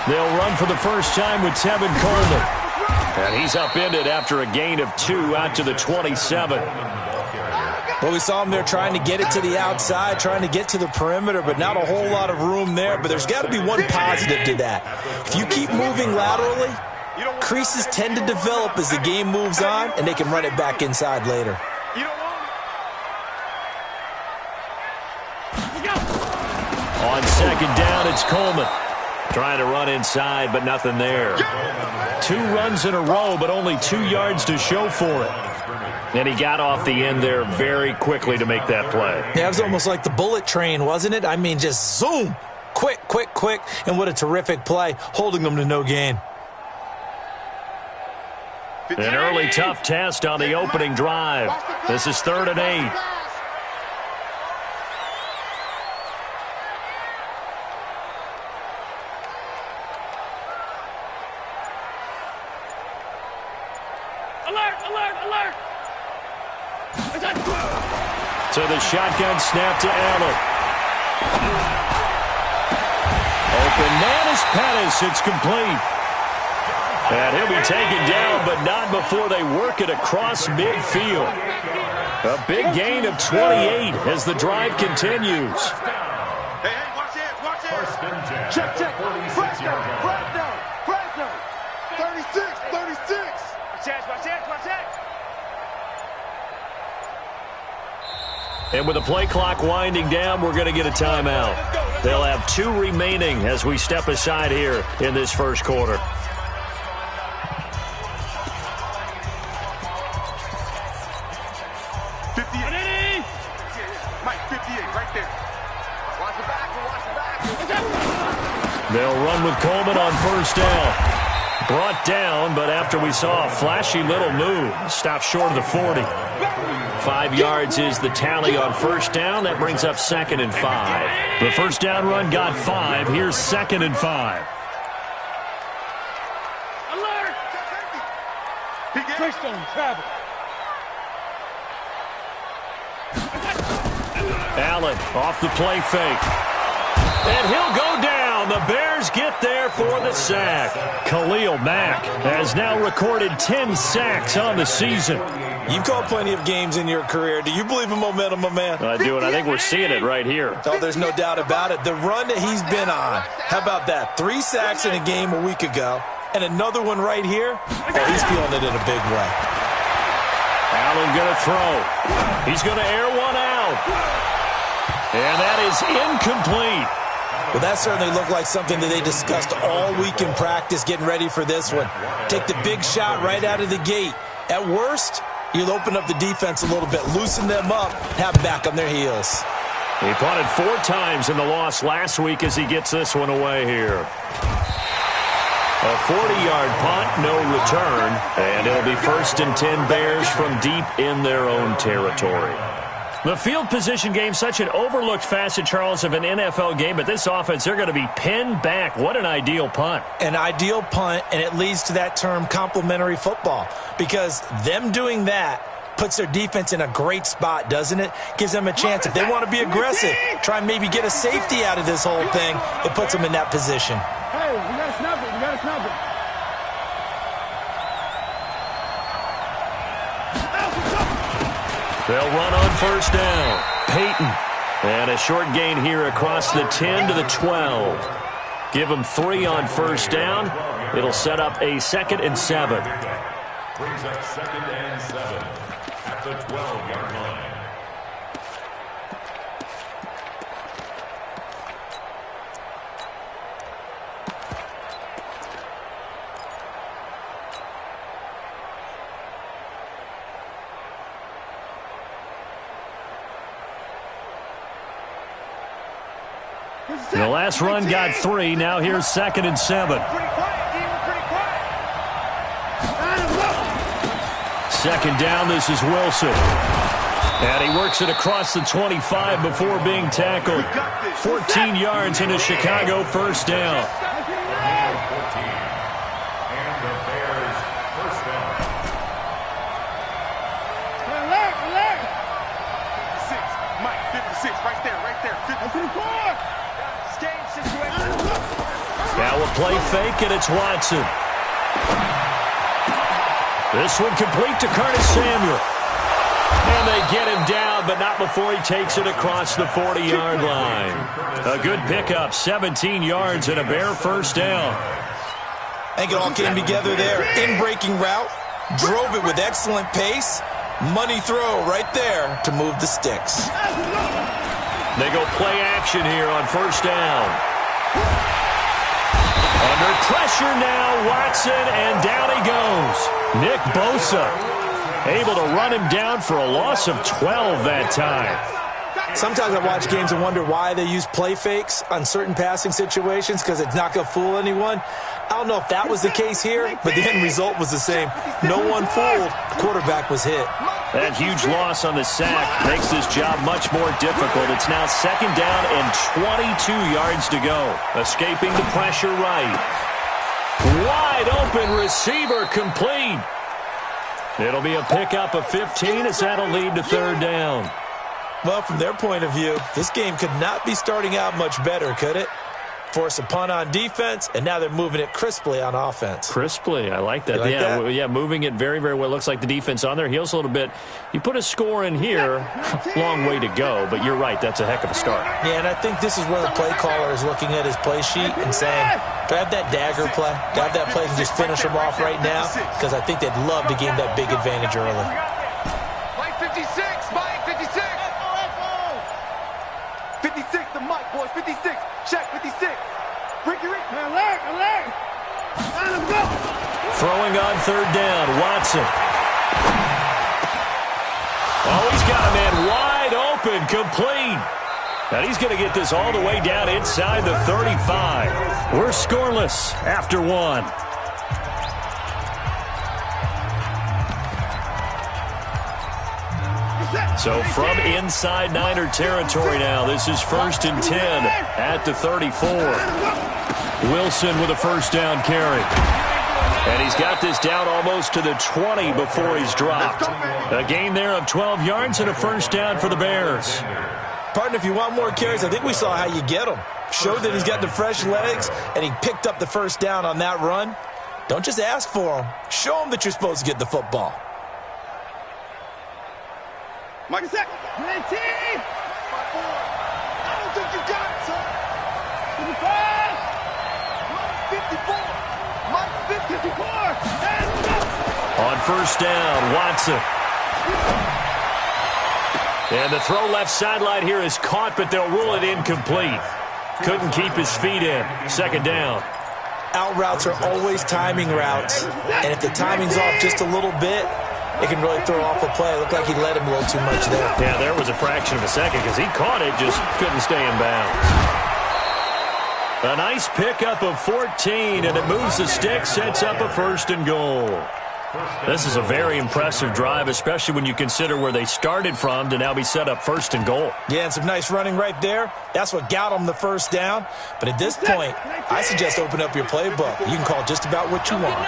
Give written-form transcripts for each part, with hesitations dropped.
They'll run for the first time with Tevin Coleman. And he's upended after a gain of 2 out to the 27. Well, we saw him there trying to get it to the outside, trying to get to the perimeter, but not a whole lot of room there. But there's got to be one positive to that. If you keep moving laterally, creases tend to develop as the game moves on, and they can run it back inside later. On second down, it's Coleman. Trying to run inside, but nothing there. 2 runs in a row, but only 2 yards to show for it. And he got off the end there very quickly to make that play. Yeah, it was almost like the bullet train, wasn't it? I mean, just zoom. Quick, quick, quick. And what a terrific play, holding them to no gain. An early tough test on the opening drive. This is 3rd and 8. To the shotgun snap to Allen. Open man is Pettis. It's complete. And he'll be taken down, but not before they work it across midfield. A big gain of 28 as the drive continues. Hey, watch it. Check. Fresno. 36. Watch it. And with the play clock winding down, we're going to get a timeout. They'll have 2 remaining as we step aside here in this first quarter. They'll run with Coleman on first down. Brought down, but after we saw a flashy little move, stopped short of the 40. 5 yards is the tally on first down. That brings up 2nd and 5. The first down run got 5. Here's 2nd and 5. Alert! Touchdown, travel. Allen off the play fake. And he'll go down. The Bears get there for the sack. Khalil Mack has now recorded 10 sacks on the season. You've called plenty of games in your career. Do you believe in momentum, my man? I do, and I think we're seeing it right here. Oh, there's no doubt about it. The run that he's been on, how about that? 3 sacks in a game a week ago, and another one right here. Oh, he's feeling it in a big way. Allen going to throw. He's going to air one out. And that is incomplete. Well, that certainly looked like something that they discussed all week in practice getting ready for this one. Take the big shot right out of the gate. At worst, you'll open up the defense a little bit, loosen them up, have them back on their heels. He punted 4 times in the loss last week as he gets this one away here. A 40-yard punt, no return, and it'll be 1st and 10 Bears from deep in their own territory. The field position game, such an overlooked facet, Charles, of an NFL game, but this offense, they're going to be pinned back. What an ideal punt. An ideal punt, and it leads to that term complementary football, because them doing that puts their defense in a great spot, doesn't it? Gives them a chance. If they want to be aggressive, try and maybe get a safety out of this whole thing, it puts them in that position. Hey, we got to snap it. They'll run on first down. Peyton. And a short gain here across the 10 to the 12. Give them 3 on first down. It'll set up a 2nd and 7. Brings up 2nd and 7 at the 12-yard line. The last run got 3. Now here's 2nd and 7. Second down, this is Wilson. And he works it across the 25 before being tackled. 14 yards in a Chicago first down. Right there. 54. Game situation. Now a play fake, and it's Watson. This one complete to Curtis Samuel. And they get him down, but not before he takes it across the 40-yard line. A good pickup, 17 yards and a Bear first down. I think it all came together there. In-breaking route, drove it with excellent pace. Money throw right there to move the sticks. They go play action here on first down. Under pressure now, Watson, and down he goes. Nick Bosa able to run him down for a loss of 12 that time. Sometimes I watch games and wonder why they use play fakes on certain passing situations, because it's not going to fool anyone. I don't know if that was the case here, but the end result was the same. No one fooled. Quarterback was hit. That huge loss on the sack makes this job much more difficult. It's now second down and 22 yards to go. Escaping the pressure right. Wide open receiver complete. It'll be a pickup of 15 as that'll lead to third down. Well, from their point of view, this game could not be starting out much better, could it? Force a punt on defense, and now they're moving it crisply on offense. Crisply, I like that. Yeah, moving it very, very well. Looks like the defense on their heels a little bit. You put a score in here, long way to go, but you're right, that's a heck of a start. Yeah, and I think this is where the play caller is looking at his play sheet and saying, do I have that dagger play? Do I have that play and just finish them off right now? Because I think they'd love to gain that big advantage early. Mike 56, Mike 56. 56, the Mike, boys, 56. Check, 56. Ricky. Alert. Throwing on third down, Watson. Oh, he's got a man wide open, complete. And he's going to get this all the way down inside the 35. We're scoreless after one. So from inside Niner territory now, this is 1st and 10 at the 34. Wilson with a first down carry. And he's got this down almost to the 20 before he's dropped. A gain there of 12 yards and a first down for the Bears. Partner, if you want more carries, I think we saw how you get them. Showed that he's got the fresh legs, and he picked up the first down on that run. Don't just ask for them. Show him that you're supposed to get the football. Mike, second. 19. 5-4. I don't think you got it, son. 55. Mike 54. On first down, Watson. And the throw left sideline here is caught, but they'll rule it incomplete. Couldn't keep his feet in. Second down. Out routes are always timing routes. And if the timing's off just a little bit, it can really throw off a play. It looked like he let him a little too much there. Yeah, there was a fraction of a second because he caught it, just couldn't stay in bounds. A nice pickup of 14, and it moves the stick, sets up a 1st and goal. This is a very impressive drive, especially when you consider where they started from to now be set up 1st and goal. Yeah, and some nice running right there. That's what got them the first down. But at this point, I suggest open up your playbook. You can call just about what you want.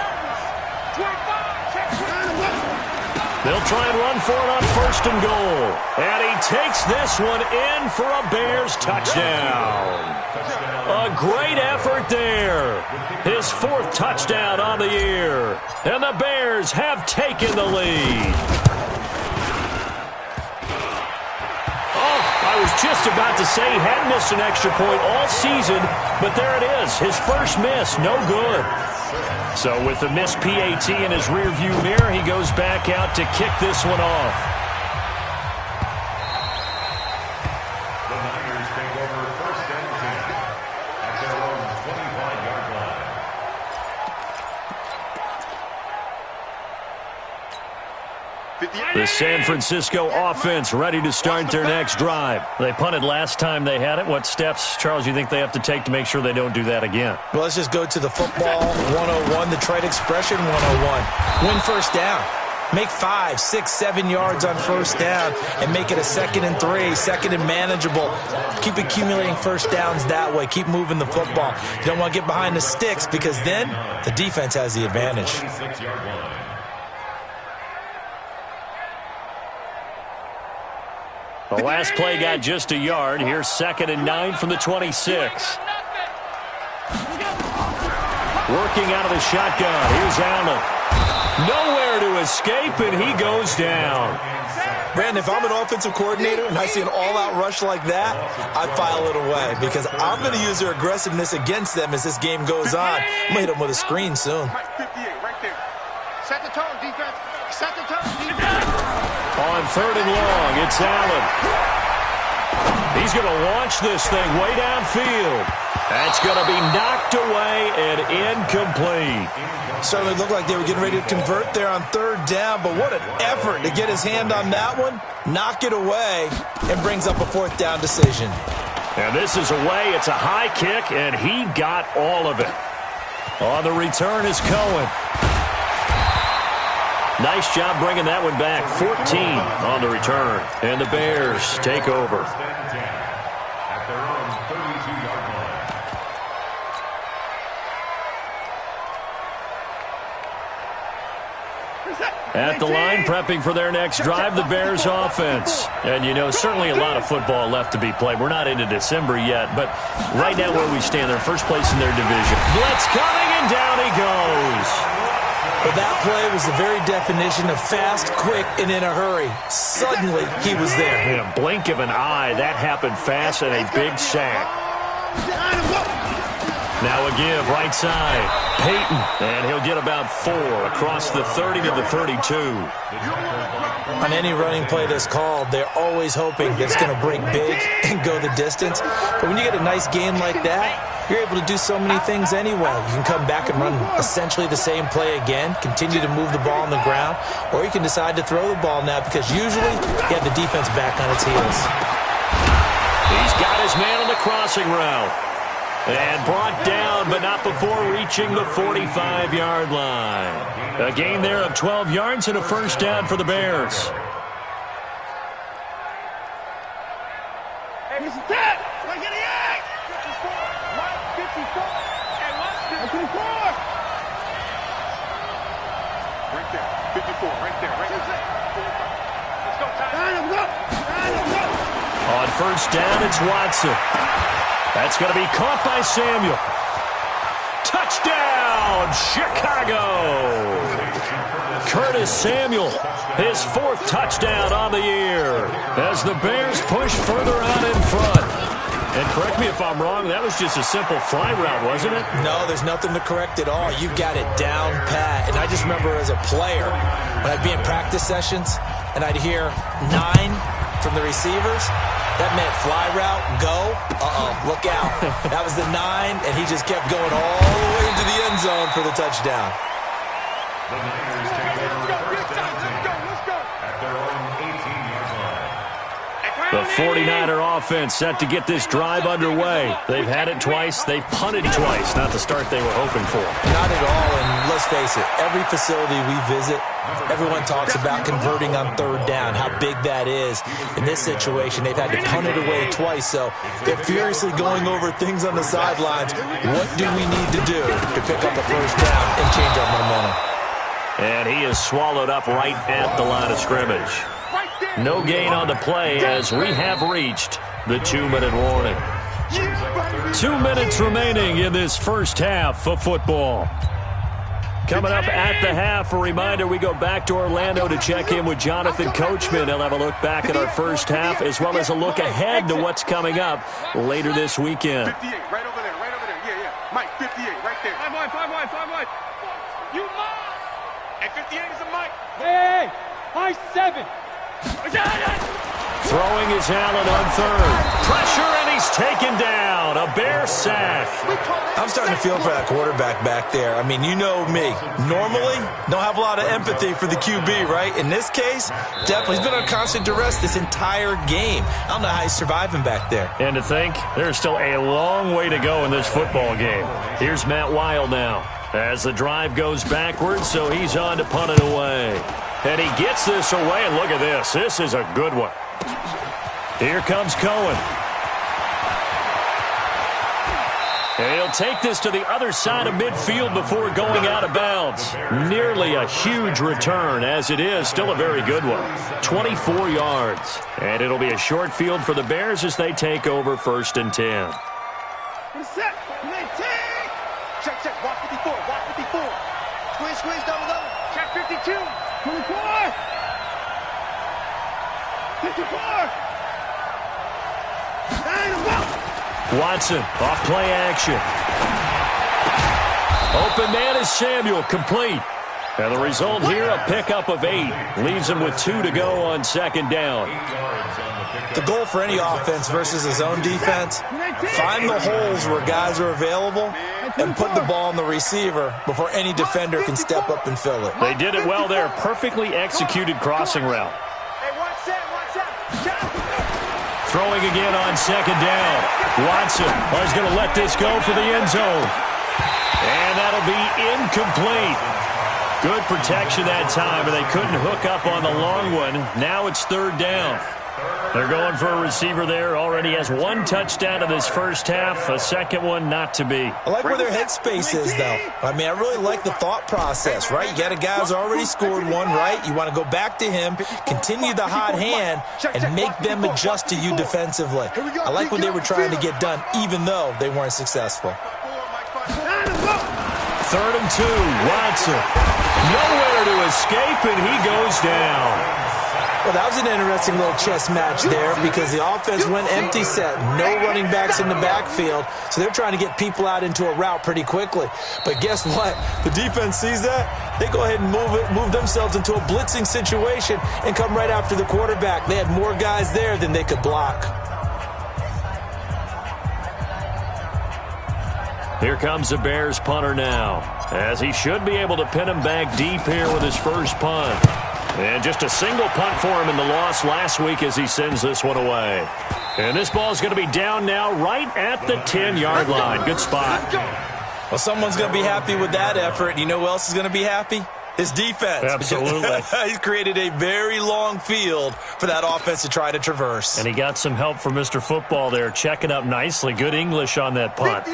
They'll try and run for it on 1st and goal. And he takes this one in for a Bears touchdown. A great effort there. His 4th touchdown on the year. And the Bears have taken the lead. Oh, I was just about to say he hadn't missed an extra point all season, but there it is. His first miss, no good. So with the missed PAT in his rearview mirror, he goes back out to kick this one off. The Niners take over 1st and 10 at their own 25-yard line. The San Francisco offense ready to start their next drive. They punted last time they had it. What steps, Charles, you think they have to take to make sure they don't do that again? Well, let's just go to the football 101, the trade expression 101. Win first down. Make 5, 6, 7 yards on first down and make it a 2nd and 3, 2nd and manageable. Keep accumulating first downs that way. Keep moving the football. You don't want to get behind the sticks because then the defense has the advantage. 26-yard line. The last play got just a yard. Here's 2nd and 9 from the 26. Working out of the shotgun. Here's Allen. Nowhere to escape, and he goes down. Brandon, if I'm an offensive coordinator and I see an all-out rush like that, I file it away because I'm going to use their aggressiveness against them as this game goes on. I'm going to hit them with a screen soon. 58 right there. Set the tone, defense. Set the tone, defense. On 3rd and long, it's Allen. He's going to launch this thing way downfield. That's going to be knocked away and incomplete. Certainly looked like they were getting ready to convert there on 3rd down, but what an effort to get his hand on that one, knock it away, and brings up a 4th down decision. And this is away. It's a high kick, and he got all of it. On the return is Cohen. Nice job bringing that one back. 14 on the return. And the Bears take over. At their own 32-yard line. At the line, prepping for their next drive, the Bears offense. And, you know, certainly a lot of football left to be played. We're not into December yet, but right now where we stand, they're first place in their division. Blitz coming, and down he goes. But that play was the very definition of fast, quick, and in a hurry. Suddenly, he was there. In a blink of an eye, that happened fast and a big sack. Now a give, right side. Peyton, and he'll get about 4 across the 30 to the 32. On any running play that's called, they're always hoping that it's going to break big and go the distance. But when you get a nice game like that, you're able to do so many things anyway. You can come back and run essentially the same play again, continue to move the ball on the ground, or you can decide to throw the ball now because usually you have the defense back on its heels. He's got his man on the crossing route. And brought down, but not before reaching the 45-yard line. A gain there of 12 yards and a first down for the Bears. Hey, Mr. Ted, let's get the egg. 54, right, 54. Hey, what's 54? Right there, 54, right there, right there. Let's go, Ty. On first down, it's Watson. That's going to be caught by Samuel. Touchdown, Chicago! Curtis Samuel, his 4th touchdown on the year as the Bears push further out in front. And correct me if I'm wrong, that was just a simple fly route, wasn't it? No, there's nothing to correct at all. You got it down pat. And I just remember as a player, when I'd be in practice sessions and I'd hear 9 from the receivers, that meant fly route, go, look out. That was the 9, and he just kept going all the way into the end zone for the touchdown. The Niners take over first down at their own 18-yard line. The 49er offense set to get this drive underway. They've had it twice. They've punted twice. Not the start they were hoping for. Not at all, and let's face it, every facility we visit, everyone talks about converting on 3rd down, how big that is. In this situation, they've had to punt it away twice, so they're furiously going over things on the sidelines. What do we need to do to pick up a first down and change our momentum? And he is swallowed up right at the line of scrimmage. No gain on the play as we have reached the 2-minute warning. 2 minutes remaining in this first half of football. Coming up at the half, a reminder, we go back to Orlando to check in with Jonathan Coachman. He'll have a look back at our first half as well as a look ahead to what's coming up later this weekend. 58, right over there, yeah. Mike, 58, right there. 5 wide. You mine. And 58 is a Mike. Hey, high 7. Throwing is Allen on 3rd. Pressure, and he's taken down. A Bear sack. I'm starting to feel for that quarterback back there. I mean, you know me. Normally, don't have a lot of empathy for the QB, right? In this case, definitely. He's been on constant duress this entire game. I don't know how he's surviving back there. And to think, there's still a long way to go in this football game. Here's Matt Weil now as the drive goes backwards, so he's on to punt it away. And he gets this away, and look at this. This is a good one. Here comes Cohen. And he'll take this to the other side of midfield before going out of bounds. Nearly a huge return, as it is. Still a very good one. 24 yards. And it'll be a short field for the Bears as they take over 1st and 10. Set. Check, check. Watch 54. Watch 54. Squeeze, double. Check 52. 24. 54. Watson, off play action. Open man is Samuel, complete. And the result here, a pickup of 8. Leaves him with 2 to go on 2nd down. The goal for any offense versus a zone defense, find the holes where guys are available and put the ball on the receiver before any defender can step up and fill it. They did it well there. Perfectly executed crossing route. Throwing again on 2nd down. Watson is going to let this go for the end zone. And that'll be incomplete. Good protection that time, and they couldn't hook up on the long one. Now it's 3rd down. They're going for a receiver there. Already has 1 touchdown in this first half. A second one not to be. I like where their headspace is, though. I mean, I really like the thought process, right? You got a guy who's already scored 1, right? You want to go back to him, continue the hot hand, and make them adjust to you defensively. I like what they were trying to get done, even though they weren't successful. 3rd and 2. Watson. Nowhere to escape, and he goes down. Well, that was an interesting little chess match there because the offense went empty set. No running backs in the backfield, so they're trying to get people out into a route pretty quickly. But guess what? The defense sees that. They go ahead and move themselves into a blitzing situation and come right after the quarterback. They had more guys there than they could block. Here comes the Bears punter now, as he should be able to pin him back deep here with his first punt. And just a single punt for him in the loss last week as he sends this one away. And this ball is going to be down now right at the 10-yard line. Good spot. Well, someone's going to be happy with that effort. You know who else is going to be happy? His defense. Absolutely. He's created a very long field for that offense to try to traverse. And he got some help from Mr. Football there, checking up nicely. Good English on that punt.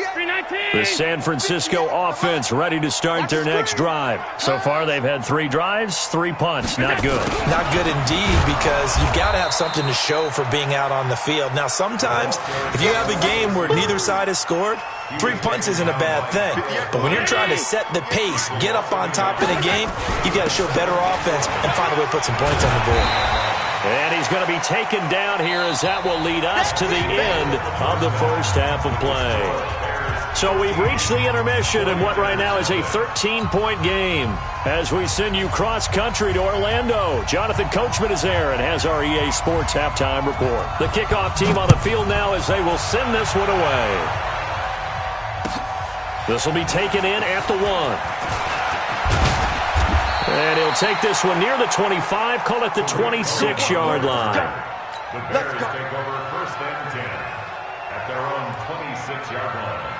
The San Francisco offense ready to start their next drive. So far, they've had 3 drives, 3 punts. Not good. Not good indeed, because you've got to have something to show for being out on the field. Now, sometimes, if you have a game where neither side has scored, 3 punts isn't a bad thing. But when you're trying to set the pace, get up on top in a game, you've got to show better offense and find a way to put some points on the board. And he's going to be taken down here as that will lead us to the end of the first half of play. So we've reached the intermission in what right now is a 13-point game as we send you cross-country to Orlando. Jonathan Coachman is there and has our EA Sports halftime report. The kickoff team on the field now as they will send this one away. This will be taken in at the 1. And he'll take this one near the 25, call it the 26-yard line. The Bears take over 1st and 10 at their own 26-yard line.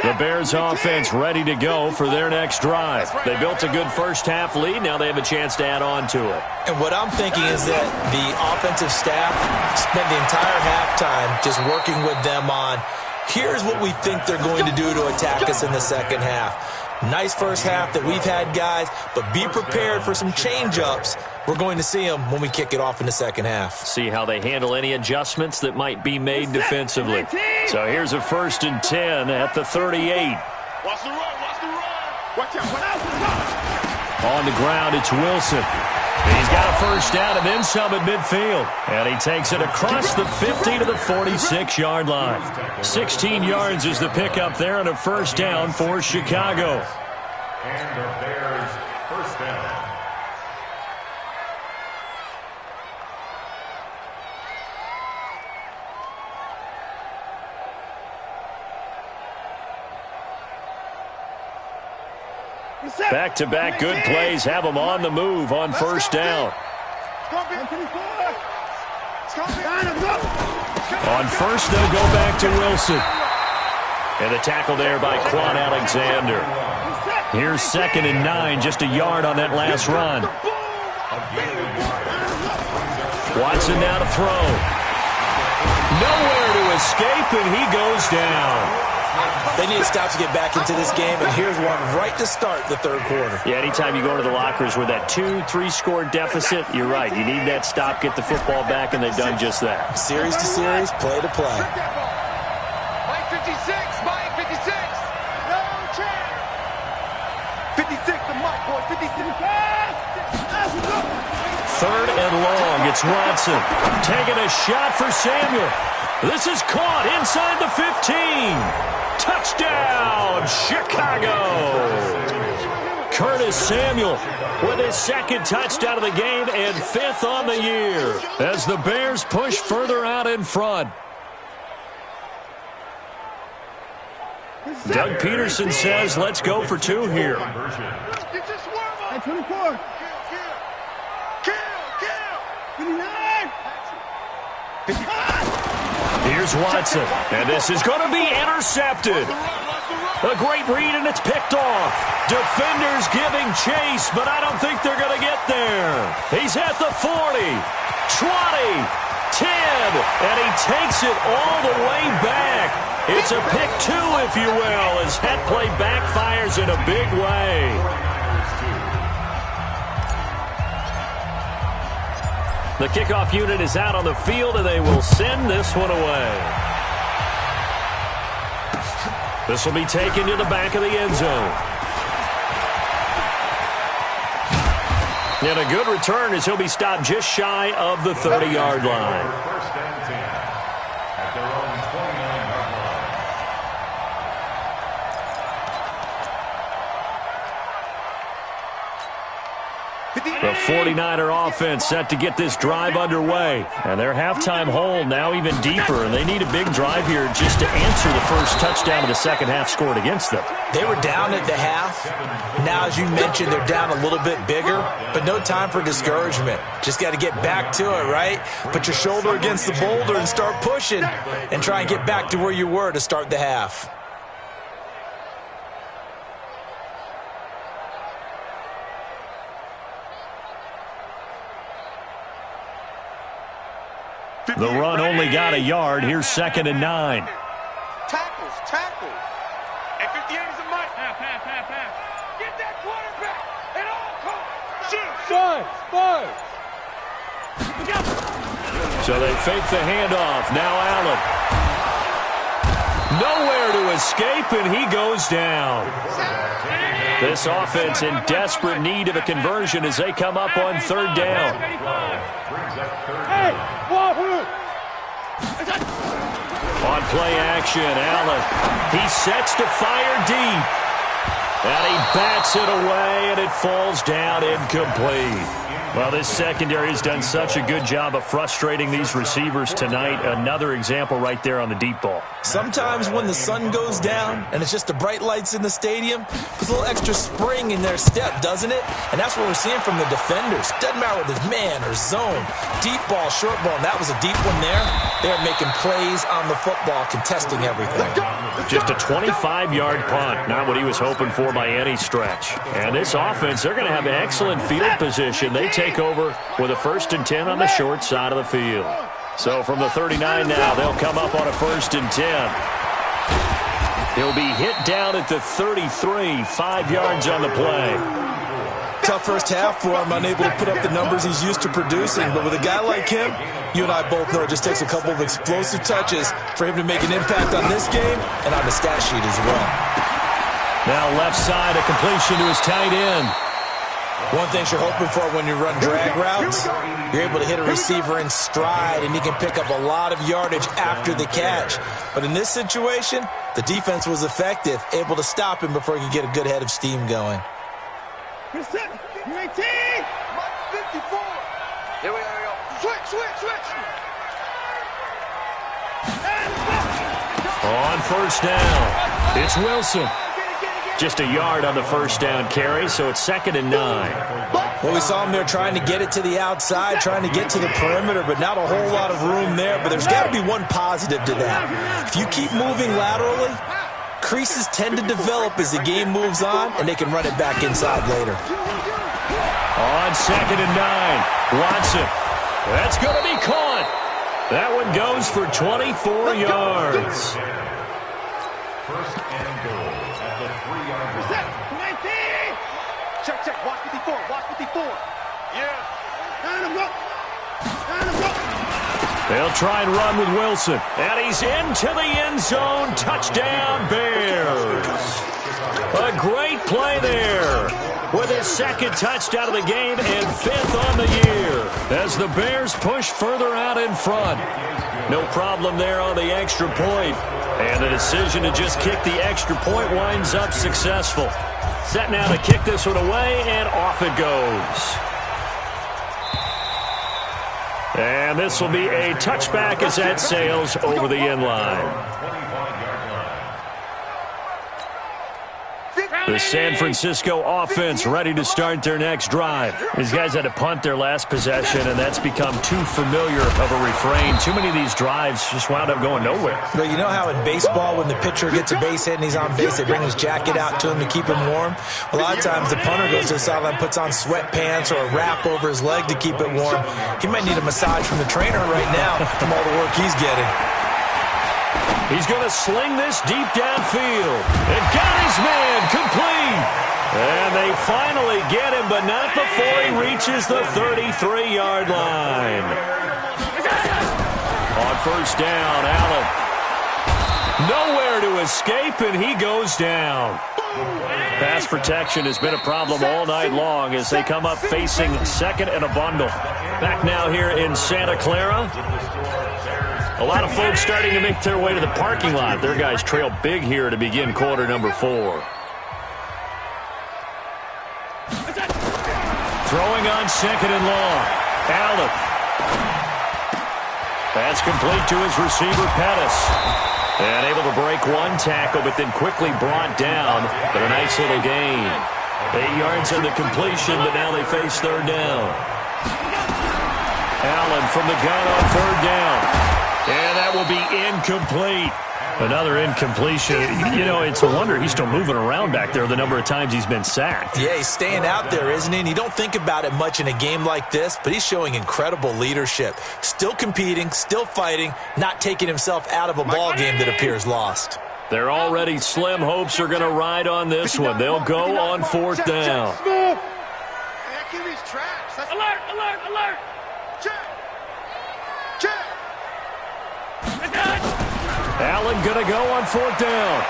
The Bears offense ready to go for their next drive. They built a good first half lead. Now they have a chance to add on to it. And what I'm thinking is that the offensive staff spent the entire halftime just working with them on, here's what we think they're going to do to attack us in the second half. Nice first half that we've had, guys, but be prepared for some change-ups. We're going to see them when we kick it off in the second half. See how they handle any adjustments that might be made defensively. So here's a 1st and 10 at the 38. Watch the run. Watch out. On the ground, it's Wilson. He's got a first down and then some at midfield. And he takes it across the 50 to the 46-yard line. 16 yards is the pickup there and a first down for Chicago. And the Bears first down. Back-to-back good plays have them on the move on first down. On first, they'll go back to Wilson. And the tackle there by Quan Alexander. Here's 2nd and 9, just a yard on that last run. Watson now to throw. Nowhere to escape, and he goes down. They need to stop to get back into this game, and here's one right to start the third quarter. Yeah, anytime you go to the lockers with that 2-3 score deficit, you're right. You need that stop, get the football back, and they've done just that. Series to series, play to play. Mike 56, Mike 56. No chance. 56 to Mike, boy, 56. Third and long, it's Watson. Taking a shot for Samuel. This is caught inside the 15. Touchdown, Chicago! Curtis Samuel with his second touchdown of the game and 5th on the year as the Bears push further out in front. Doug Peterson says, let's go for 2 here. Hey, 24. Kill. 59. Here's Watson, and this is going to be intercepted. A great read, and it's picked off. Defenders giving chase, but I don't think they're going to get there. He's at the 40, 20, 10, and he takes it all the way back. It's a pick 2, if you will, as that play backfires in a big way. The kickoff unit is out on the field, and they will send this one away. This will be taken to the back of the end zone. And a good return as he'll be stopped just shy of the 30-yard line. First and 10 at their own 29-yard line. The 49er offense set to get this drive underway. And their halftime hole now even deeper, and they need a big drive here just to answer the first touchdown of the second half scored against them. They were down at the half. Now, as you mentioned, they're down a little bit bigger, but no time for discouragement. Just got to get back to it, right? Put your shoulder against the boulder and start pushing and try and get back to where you were to start the half. The run only got a yard. Here's 2nd and 9. Tackles. And 58 is a Mike. Pass. Get that quarterback at all costs. Shoot. So they fake the handoff. Now Allen. Nowhere to escape, and he goes down. This offense in desperate need of a conversion as they come up on 3rd down. Hey, Wahoo! On play action, Allen. He sets to fire deep. And he bats it away, and it falls down incomplete. Well, this secondary has done such a good job of frustrating these receivers tonight. Another example right there on the deep ball. Sometimes when the sun goes down and it's just the bright lights in the stadium, puts a little extra spring in their step, doesn't it? And that's what we're seeing from the defenders. Doesn't matter whether it's man or zone, deep ball, short ball, and that was a deep one there. They're making plays on the football, contesting everything. Just a 25-yard punt, not what he was hoping for by any stretch. And this offense, they're going to have excellent field position. They take over with a 1st and 10 on the short side of the field. So from the 39 now, they'll come up on a 1st and 10. He'll be hit down at the 33, 5 yards on the play. Tough first half for him, unable to put up the numbers he's used to producing. But with a guy like him, you and I both know it just takes a couple of explosive touches for him to make an impact on this game and on the stat sheet as well. Now left side, a completion to his tight end. One thing you're hoping for when you run drag routes, you're able to hit a receiver in stride, and he can pick up a lot of yardage after the catch. But in this situation, the defense was effective, able to stop him before he could get a good head of steam going. You're 18. Mike 54. Here we go. Switch. On 1st down, it's Wilson. Just a yard on the 1st down carry, so it's 2nd and 9. Well, we saw him there trying to get it to the outside, trying to get to the perimeter, but not a whole lot of room there. But there's got to be one positive to that. If you keep moving laterally, creases tend to develop as the game moves on, and they can run it back inside later. On 2nd and 9, Watson. That's going to be caught. That one goes for 24 yards. First and goal at the 3-yard line. Check. Watch 54. Yeah. They'll try and run with Wilson. And he's into the end zone. Touchdown, Bears. A great play there with his second touchdown of the game and 5th on the year as the Bears push further out in front. No problem there on the extra point. And the decision to just kick the extra point winds up successful. Set now to kick this one away, and off it goes. And this will be a touchback as that sails over the end line. The San Francisco offense ready to start their next drive. These guys had to punt their last possession, and that's become too familiar of a refrain. Too many of these drives just wound up going nowhere. But you know how in baseball, when the pitcher gets a base hit and he's on base, they bring his jacket out to him to keep him warm? A lot of times the punter goes to the sideline, puts on sweatpants or a wrap over his leg to keep it warm. He might need a massage from the trainer right now from all the work he's getting. He's going to sling this deep downfield. And got his man complete. And they finally get him, but not before he reaches the 33-yard line. On first down, Allen. Nowhere to escape, and he goes down. Pass protection has been a problem all night long as they come up facing second and a bundle. Back now here in Santa Clara. A lot of folks starting to make their way to the parking lot. Their guys trail big here to begin quarter number 4. Throwing on second and long. Allen. That's complete to his receiver, Pettis. And able to break one tackle, but then quickly brought down. But a nice little gain. 8 yards on the completion, but now they face third down. Allen from the gun on third down. And that will be incomplete. Another incompletion. You know, it's a wonder he's still moving around back there the number of times he's been sacked. Yeah, he's staying out there, isn't he? And you don't think about it much in a game like this, but he's showing incredible leadership. Still competing, still fighting, not taking himself out of a ball game that appears lost. Their already slim hopes are going to ride on this one. They'll go on fourth down. Alert, alert, alert. Check. Allen going to go on fourth down.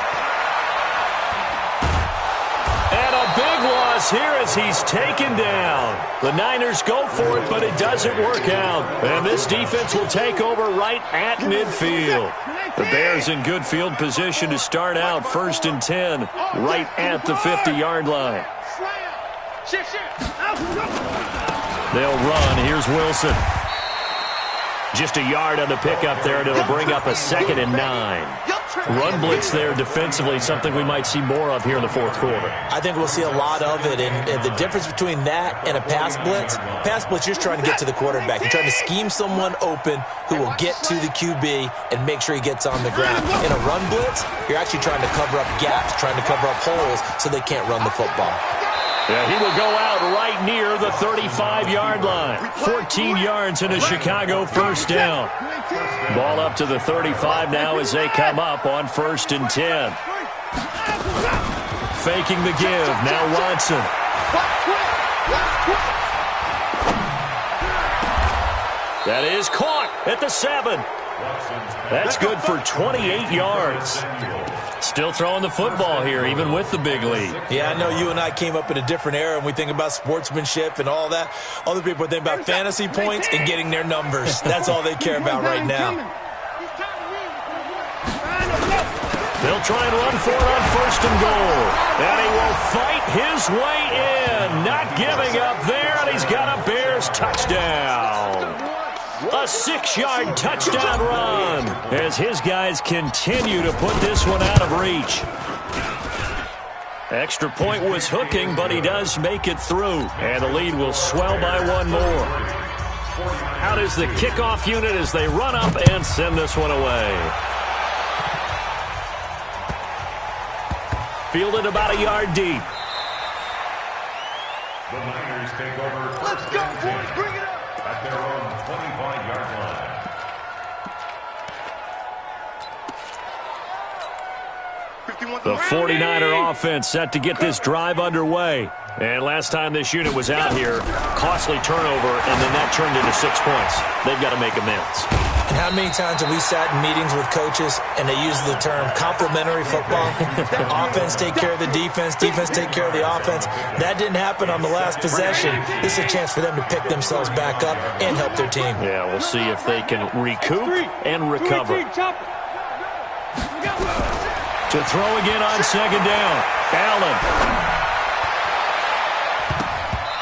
And a big loss here as he's taken down. The Niners go for it, but it doesn't work out. And this defense will take over right at midfield. The Bears in good field position to start out first and 10, right at the 50-yard line. They'll run. Here's Wilson. Just a yard on the pickup there, and it'll bring up a 2nd and 9. Run blitz there defensively, something we might see more of here in the fourth quarter. I think we'll see a lot of it, and the difference between that and a pass blitz, you're just trying to get to the quarterback. You're trying to scheme someone open who will get to the QB and make sure he gets on the ground. In a run blitz, you're actually trying to cover up gaps, trying to cover up holes so they can't run the football. Yeah, he will go out right near the 35-yard line. 14 yards in a Chicago first down. Ball up to the 35 now as they come up on first and 10. Faking the give. Now Watson. That is caught at the 7. That's good for 28 yards. Still throwing the football here, even with the big lead. Yeah, I know you and I came up in a different era, and we think about sportsmanship and all that. Other people think about fantasy points and getting their numbers. That's all they care about right now. They'll try and run for it on first and goal. And he will fight his way in. Not giving up there, and he's got a Bears touchdown. A 6-yard touchdown run as his guys continue to put this one out of reach. Extra point was hooking, but he does make it through. And the lead will swell by one more. Out is the kickoff unit as they run up and send this one away. Fielded about a yard deep. The Niners take over. Let's go, boys. Bring it up. At their own 25-yard line. The 49er offense set to get this drive underway. And last time this unit was out here, costly turnover, and then that turned into 6 points. They've got to make amends. And how many times have we sat in meetings with coaches and they use the term complementary football? Offense take care of the defense, defense take care of the offense. That didn't happen on the last possession. This is a chance for them to pick themselves back up and help their team. Yeah, we'll see if they can recoup and recover. To throw again on second down. Allen.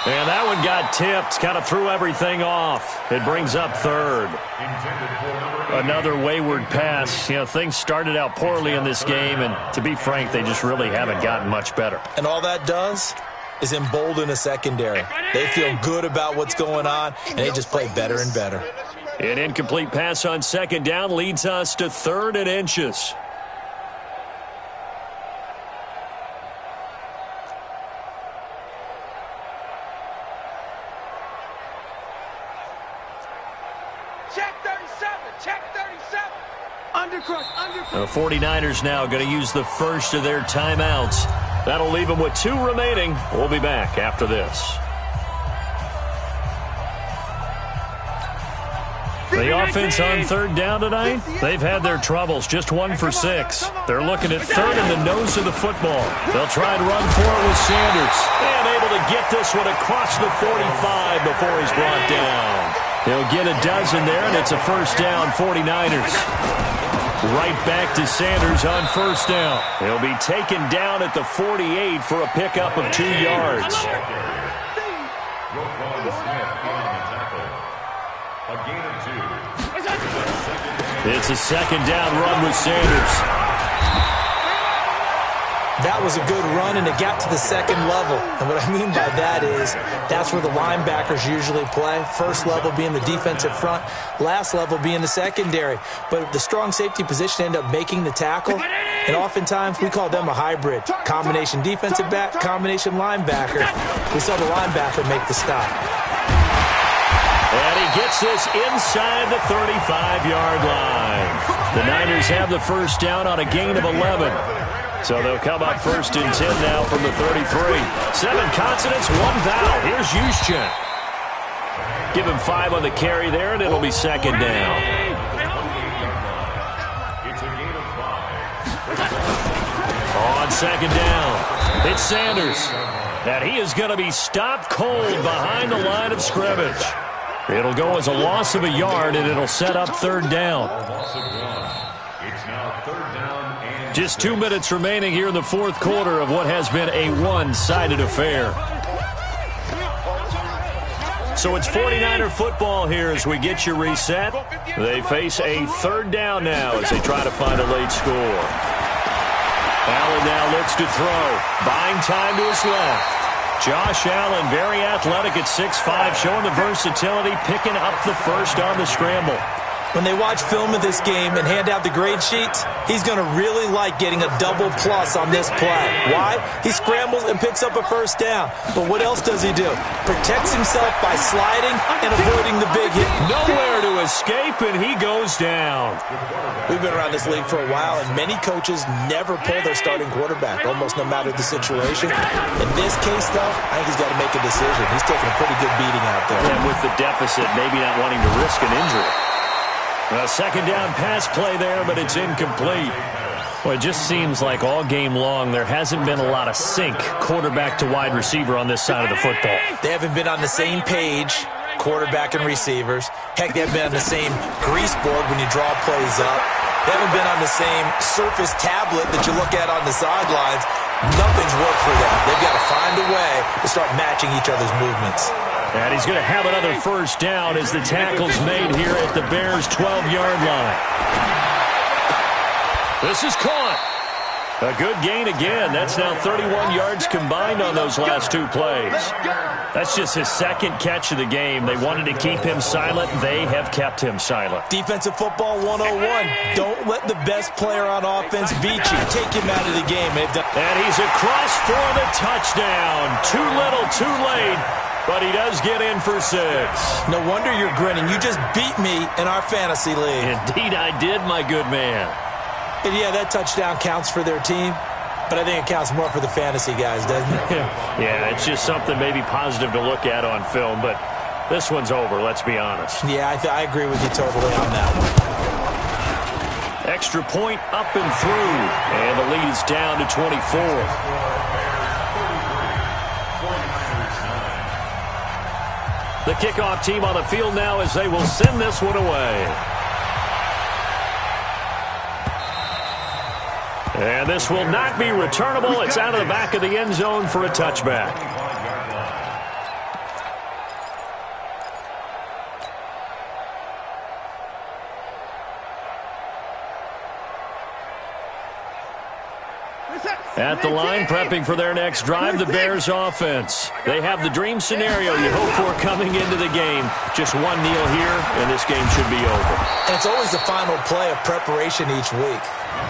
And that one got tipped, kind of threw everything off. It brings up third. Another wayward pass. You know, things started out poorly in this game, and to be frank, they just really haven't gotten much better. And all that does is embolden a secondary. They feel good about what's going on, and they just play better and better. An incomplete pass on second down leads us to 3rd and inches. The 49ers now going to use the first of their timeouts. That'll leave them with 2 remaining. We'll be back after this. The offense on 3rd down tonight, they've had their troubles. Just 1 for 6. They're looking at 3rd in the nose of the football. They'll try and run for it with Sanders. And able to get this one across the 45 before he's brought down. He'll get a dozen there, and it's a first down, 49ers. Right back to Sanders on first down. He'll be taken down at the 48 for a pickup of 2 yards. It's a second down run with Sanders. That was a good run, and it got to the second level. And what I mean by that is that's where the linebackers usually play. First level being the defensive front, last level being the secondary. But the strong safety position ended up making the tackle, and oftentimes we call them a hybrid. Combination defensive back, combination linebacker. We saw the linebacker make the stop. And he gets this inside the 35-yard line. The Niners have the first down on a gain of 11. So they'll come up 1st and 10 now from the 33. 7 consonants, 1 vowel. Here's Juszczyk. Give him 5 on the carry there, and it'll be second down. On second down, it's Sanders. And he is going to be stopped cold behind the line of scrimmage. It'll go as a loss of a yard, and it'll set up 3rd down. Just 2 minutes remaining here in the 4th quarter of what has been a one-sided affair. So it's 49er football here as we get you reset. They face a 3rd down now as they try to find a late score. Allen now looks to throw. Buying time to his left. Josh Allen, very athletic at 6'5", showing the versatility, picking up the first on the scramble. When they watch film of this game and hand out the grade sheets, he's going to really like getting a double plus on this play. Why? He scrambles and picks up a first down. But what else does he do? Protects himself by sliding and avoiding the big hit. Nowhere to escape, and he goes down. We've been around this league for a while, and many coaches never pull their starting quarterback, almost no matter the situation. In this case, though, I think he's got to make a decision. He's taking a pretty good beating out there. And with the deficit, maybe not wanting to risk an injury. A second down pass play there, but it's incomplete. Well, it just seems like all game long there hasn't been a lot of sync quarterback to wide receiver on this side of the football. They haven't been on the same page, quarterback and receivers. Heck, they haven't been on the same grease board when you draw plays up. They haven't been on the same Surface tablet that you look at on the sidelines. Nothing's worked for them. They've got to find a way to start matching each other's movements. And he's going to have another first down as the tackle's made here at the Bears' 12-yard line. This is caught. A good gain again. That's now 31 yards combined on those last 2 plays. That's just his second catch of the game. They wanted to keep him silent. They have kept him silent. Defensive football 101. Don't let the best player on offense beat you. Take him out of the game. And he's across for the touchdown. Too little, too late. But he does get in for 6. No wonder you're grinning. You just beat me in our fantasy league. Indeed I did, my good man. And yeah, that touchdown counts for their team. But I think it counts more for the fantasy guys, doesn't it? Yeah, it's just something maybe positive to look at on film, but this one's over, let's be honest. Yeah, I agree with you totally on that one. Extra point up and through, and the lead is down to 24. The kickoff team on the field now as they will send this one away. And this will not be returnable. It's out of the back of the end zone for a touchback. At the line, prepping for their next drive, the Bears offense. They have the dream scenario you hope for coming into the game. Just one kneel here, and this game should be over. And it's always the final play of preparation each week.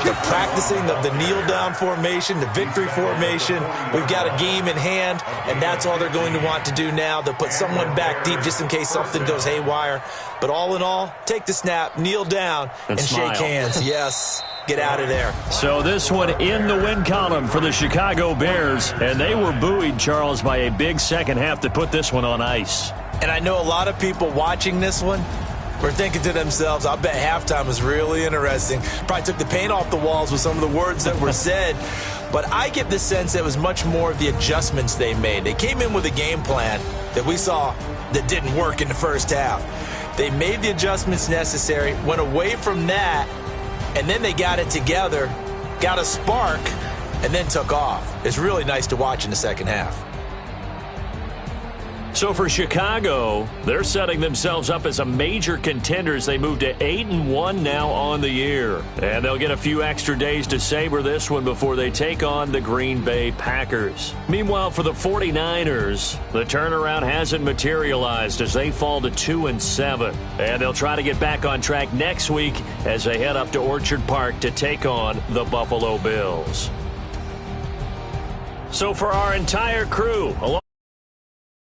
The practicing of the kneel-down formation, the victory formation. We've got a game in hand, and that's all they're going to want to do now. They'll put someone back deep just in case something goes haywire. But all in all, take the snap, kneel down, and shake hands. Yes. Get out of there. So this one in the win column for the Chicago Bears, and they were buoyed, Charles, by a big second half that put this one on ice. And I know a lot of people watching this one were thinking to themselves, I bet halftime was really interesting. Probably took the paint off the walls with some of the words that were said. But I get the sense that it was much more of the adjustments they made. They came in with a game plan that we saw that didn't work in the first half. They made the adjustments necessary, went away from that, and then they got it together, got a spark, and then took off. It's really nice to watch in the second half. So for Chicago, they're setting themselves up as a major contender as they move to 8-1 now on the year. And they'll get a few extra days to savor this one before they take on the Green Bay Packers. Meanwhile, for the 49ers, the turnaround hasn't materialized as they fall to 2-7. And they'll try to get back on track next week as they head up to Orchard Park to take on the Buffalo Bills. So for our entire crew, along